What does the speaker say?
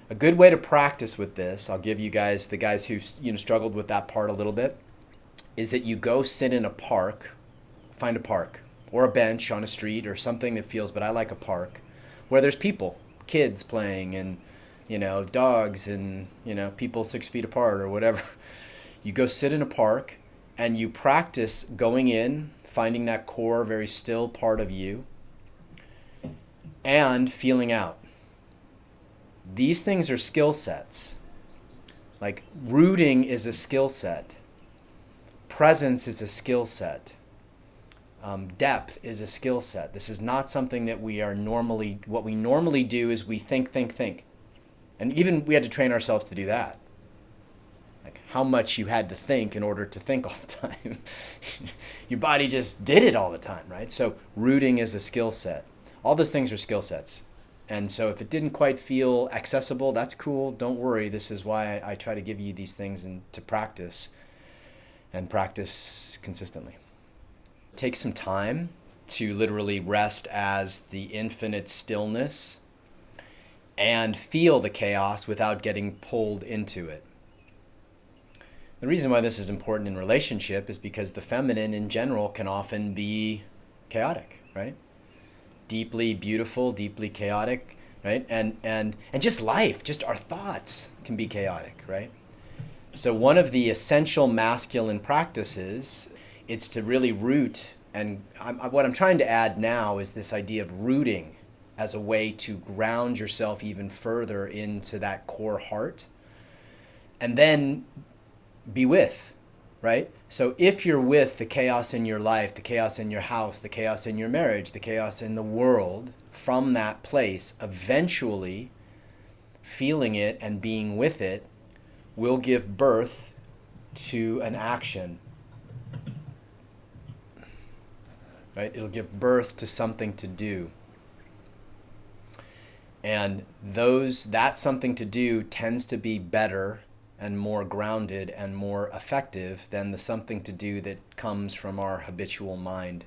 A good way to practice with this, I'll give you guys, the guys who struggled with that part a little bit, is that you go sit in a park, find a park or a bench on a street or something that feels, but I like a park where there's people, kids playing and dogs and people 6 feet apart or whatever. You go sit in a park and you practice going in, finding that core, very still part of you, and feeling out. These things are skill sets. Like rooting is a skill set. Presence is a skill set. Depth is a skill set. This is not something that what we normally do is we think, think, think. And even we had to train ourselves to do that. Like how much you had to think in order to think all the time. Your body just did it all the time, right? So rooting is a skill set. All those things are skill sets. And so if it didn't quite feel accessible, that's cool. Don't worry. This is why I try to give you these things to practice and practice consistently. Take some time to literally rest as the infinite stillness and feel the chaos without getting pulled into it. The reason why this is important in relationship is because the feminine in general can often be chaotic, right? Deeply beautiful, deeply chaotic, right? And just life, just our thoughts can be chaotic, right? So one of the essential masculine practices, it's to really root, and what I'm trying to add now is this idea of rooting as a way to ground yourself even further into that core heart, and then be with, right? So if you're with the chaos in your life, the chaos in your house, the chaos in your marriage, the chaos in the world, from that place, eventually feeling it and being with it will give birth to an action, right? It'll give birth to something to do. And that something to do tends to be better and more grounded and more effective than the something to do that comes from our habitual mind.